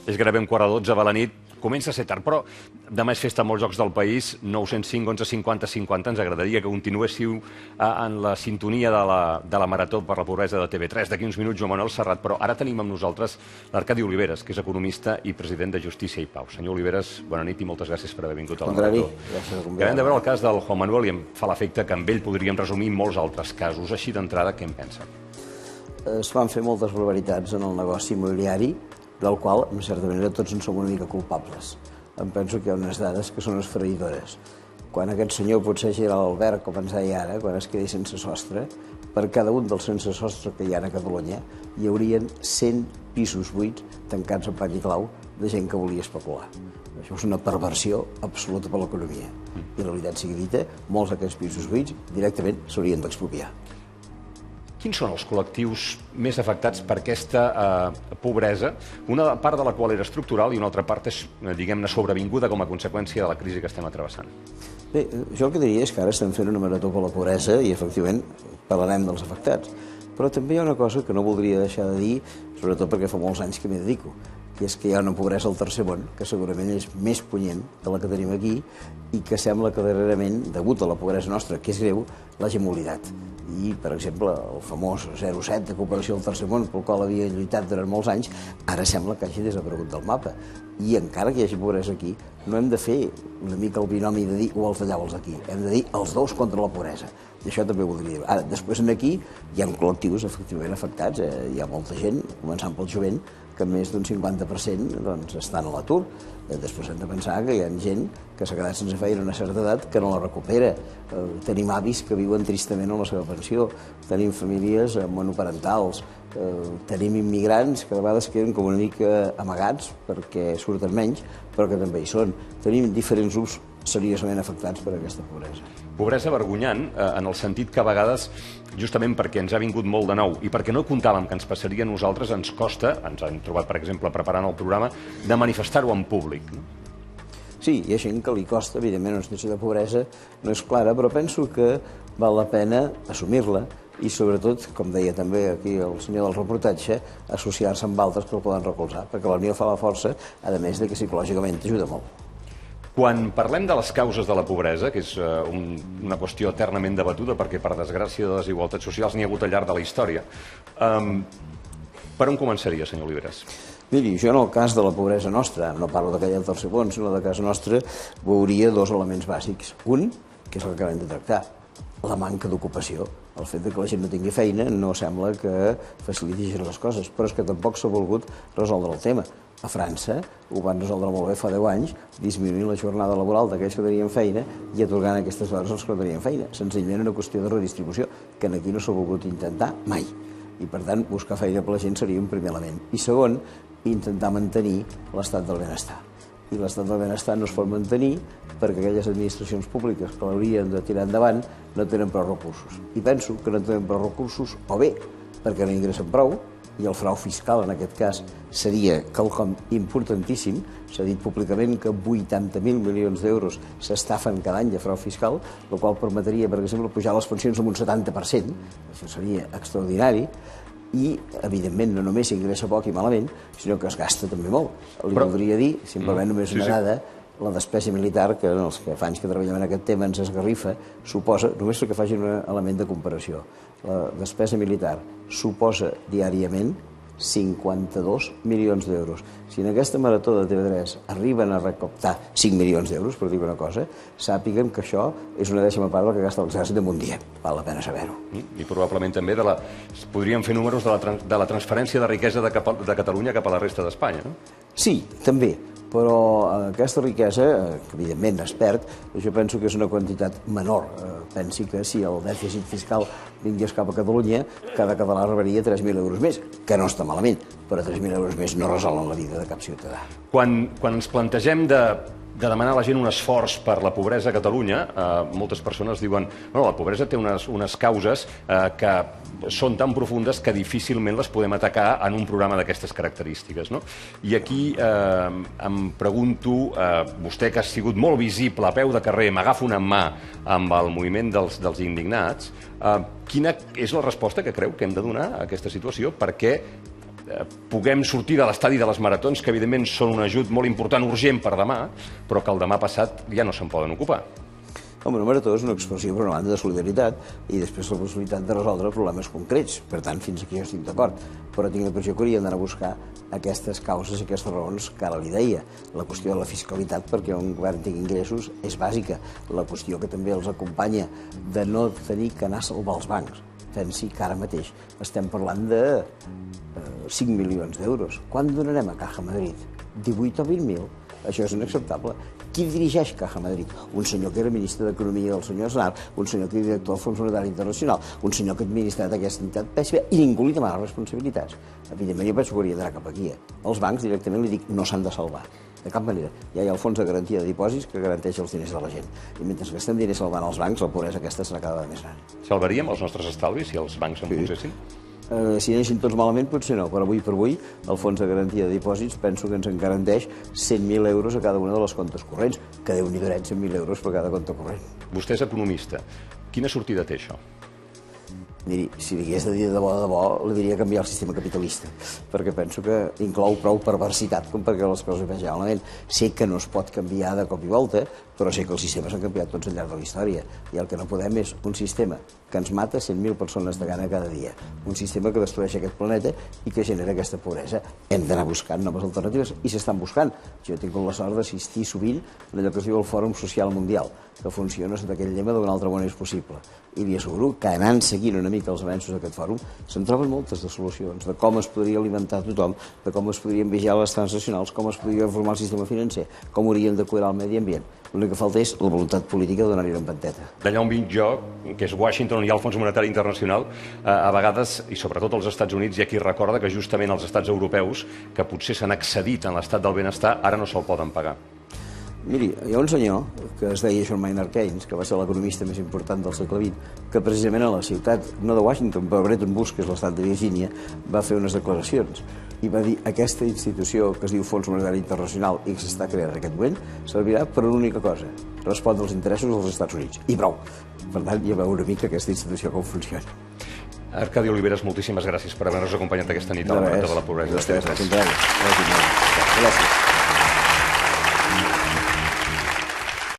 És gairebé 11:45 a la nit. Comença a ser tard, però demà és festa a molts jocs del país. 905 11 50 50. Ens agradaria que continuéssiu en la sintonia de la Marató per la Pobresa de TV3. D'aquí uns minuts, Joan Manuel Serrat. Però ara tenim amb nosaltres l'Arcadi Oliveres, que és economista i president de Justícia i Pau. Senyor Oliveres, bona nit i moltes gràcies per haver vingut a la Marató. Acabem de veure el cas del Juan Manuel i em fa l'efecte que amb ell podríem resumir molts altres casos. Així d'entrada, què en pensa? Es van fer moltes barbaritats en el negoci immobiliari, del qual, en certa manera, tots en som una mica culpables. Em penso que hi ha unes dades que són esfereïdores. Quan aquest senyor potser era l'Albert, com ens deia ara, quan es quedi sense sostre, per cada un dels sense sostre que hi ha a Catalunya, hi haurien 100 pisos buits tancats amb pany i clau de gent que volia especular. Això és una perversió absoluta per l'economia. I la veritat sigui dita, molts d'aquests pisos buits directament s'haurien d'expropiar. Quins són els col·lectius més afectats per aquesta pobresa, una part de la qual era estructural i una altra part és, diguem-ne, sobrevinguda com a conseqüència de la crisi que estem travessant? Bé, jo el que diria és que ara estem fent una marató per la pobresa i, efectivament, parlarem dels afectats. Però també hi ha una cosa que no voldria deixar de dir, sobretot perquè fa molts anys que m'hi dedico, que és que hi ha una pobresa al tercer món, que segurament és més punyent de la que tenim aquí i que sembla que darrerament, degut a la pobresa nostra, que és greu, l'hagin oblidat. I, per exemple, el famós 0,7 de cooperació al tercer món, pel qual havia lluitat durant molts anys, ara sembla que hagi desaparegut del mapa. I encara que hi hagi pobresa aquí, no hem de fer una mica el binomi de dir o els d'allà o els d'aquí. Hem de dir els dos contra la pobresa. I això també ho voldria dir. Ara, després aquí hi ha col·lectius efectivament afectats. Hi ha molta gent, començant pel jovent, que més d'un 50% estan a l'atur. Després hem de pensar que hi ha gent que s'ha quedat sense feina a una certa edat que no la recupera. Tenim avis que viuen tristament amb la seva pensió. Tenim famílies monoparentals. Tenim immigrants que a vegades queden com una mica amagats perquè surten menys, però que també hi són. Tenim diferents grups seriosament afectats per aquesta pobresa. Pobresa vergonyant, en el sentit que a vegades, justament perquè ens ha vingut molt de nou i perquè no comptàvem que ens passaria a nosaltres, ens costa, ens hem trobat, per exemple, preparant el programa, de manifestar-ho en públic. Sí, hi ha gent que li costa, evidentment, una situació de pobresa no és clara, però penso que val la pena assumir-la i, sobretot, com deia també aquí el senyor del reportatge, associar-se amb altres que el poden recolzar, perquè la unió fa la força, a més de que psicològicament t'ajuda molt. Quan parlem de les causes de la pobresa, que és una qüestió eternament debatuda perquè, per desgràcia, de desigualtats socials n'hi ha hagut al llarg de la història, per on començaria, senyor Oliveres? Miri, jo en el cas de la pobresa nostra, no parlo d'aquella del tercer món, sinó de casa nostra, veuria dos elements bàsics. Un, que és el que acabem de tractar, la manca d'ocupació. El fet que la gent no tingui feina no sembla que faciliti les coses, però és que tampoc s'ha volgut resoldre el tema. A França ho van resoldre molt bé fa 10 anys, disminuint la jornada laboral d'aquells que tenien feina i atorgant aquestes hores als que no tenien feina. Senzillament una qüestió de redistribució, que aquí no s'ha volgut intentar mai. I, per tant, buscar feina per la gent seria un primer element. I segon, intentar mantenir l'estat del benestar. I l'estat del benestar no es pot mantenir perquè aquelles administracions públiques que l'haurien de tirar endavant no tenen prou recursos. I penso que no tenen prou recursos, o bé perquè no ingressen prou, i el frau fiscal, en aquest cas, seria quelcom importantíssim. S'ha dit públicament que 80.000 milions d'euros s'estafen cada any de frau fiscal, el qual permetria, per exemple, pujar les pensions amb un 70%. Això seria extraordinari. I, evidentment, no només s'ingressa poc i malament, sinó que es gasta també molt. Li voldria dir, simplement només una dada, la despesa militar, que els que fa anys que treballem en aquest tema ens esgarrifa, suposa, només perquè facin un element de comparació, la despesa militar suposa diàriament 52 milions d'euros. Si en aquesta marató de TV3 arriben a recaptar 5 milions d'euros, per dir una cosa, sàpiguen que això és una dècima part del que gasta l'exèrcit en un dia. Val la pena saber-ho. I probablement també podríem fer números de la transferència de riquesa de Catalunya cap a la resta d'Espanya, no? Sí, també. Però aquesta riquesa, que evidentment es perd, jo penso que és una quantitat menor. Pensi que si el dèficit fiscal vingués cap a Catalunya, cada català rebria 3.000 euros més, que no està malament, però 3.000 euros més no resolen la vida de cap ciutadà. Quan ens plantegem de demanar a la gent un esforç per la pobresa a Catalunya, moltes persones diuen que la pobresa té unes causes que són tan profundes que difícilment les podem atacar en un programa d'aquestes característiques. I aquí em pregunto, vostè que ha sigut molt visible a peu de carrer, m'agafa una mà amb el moviment dels indignats, quina és la resposta que creu que hem de donar a aquesta situació? Perquè puguem sortir de l'estadi de les maratons, que evidentment són un ajut molt important, urgent per demà, però que el demà passat ja no se'n poden ocupar. Home, una marató és una expressió, per una banda, de solidaritat i després la possibilitat de resoldre problemes concrets. Per tant, fins aquí jo estic d'acord. Però tinc la impressió que hauríem d'anar a buscar aquestes causes i aquestes raons que ara li deia. La qüestió de la fiscalitat, perquè un govern tingui ingressos, és bàsica. La qüestió que també els acompanya de no tenir que anar a salvar els bancs. Pensi que ara mateix estem parlant de 5 milions d'euros. Quan donarem a Caja Madrid? 18 o 20.000? Això és inacceptable. Qui dirigeix Caja Madrid? Un senyor que era ministre d'Economia del senyor Aznar, un senyor que era director del Fons Monetari Internacional, un senyor que ha administrat aquesta entitat pèssima i ningú li demana responsabilitats. Evidentment, jo penso que hauria d'anar cap aquí. Els bancs directament li dic no s'han de salvar. De cap manera. Ja hi ha el fons de garantia de dipòsits que garanteix els diners de la gent. I mentre que estem diners salvant els bancs, la pobresa aquesta serà cada vegada més gran. Salvaríem els nostres estalvis si els bancs enfonsessin? Si anessin tots malament, potser no, però avui per avui el fons de garantia de dipòsits penso que ens en garanteix 100.000 euros a cada una de les comptes corrents, que Déu-n'hi do 100.000 euros per cada compte corrent. Vostè és economista. Quina sortida té això? Miri, si digués de dir de bo, li diria canviar el sistema capitalista, perquè penso que inclou prou perversitat com perquè les coses vegin malament. Sé que no es pot canviar de cop i volta, però sé que els sistemes han canviat tots al llarg de la història. I el que no podem és un sistema que ens mata 100.000 persones de gana cada dia, un sistema que destrueix aquest planeta i que genera aquesta pobresa. Hem d'anar buscant noves alternatives i s'estan buscant. Jo tinc la sort d'assistir sovint a allò que es diu el Fòrum Social Mundial, que funciona sota aquell lema d'un altre món és possible. I li asseguro que anant seguint una mica els avenços d'aquest fòrum se'n troben moltes de solucions, de com es podria alimentar tothom, de com es podrien vigilar les transnacionals, com es podria reformar el sistema financer, com hauríem de cuidar el medi ambient. L'únic que falta és la voluntat política de donar-hi una empenteta. D'allà on vinc jo, que és Washington, on hi ha el Fons Monetari Internacional, a vegades, i sobretot als Estats Units, hi ha qui recorda que justament els estats europeus, que potser s'han excedit en l'estat del benestar, ara no se'l poden pagar. Miri, hi ha un senyor que es deia John Maynard Keynes, que va ser l'economista més important del segle XX, que precisament a la ciutat, no de Washington, però a Bretton Woods, que és l'estat de Virgínia, va fer unes declaracions i va dir aquesta institució que es diu Fons Monetari Internacional i que s'està creant en aquest moment servirà per una única cosa, respondre als interessos dels Estats Units. I prou. Per tant, ja veu una mica aquesta institució com funciona. Arcadi Oliveres, moltíssimes gràcies per haver-nos acompanyat aquesta nit a la Marató de la Pobresa. Gràcies.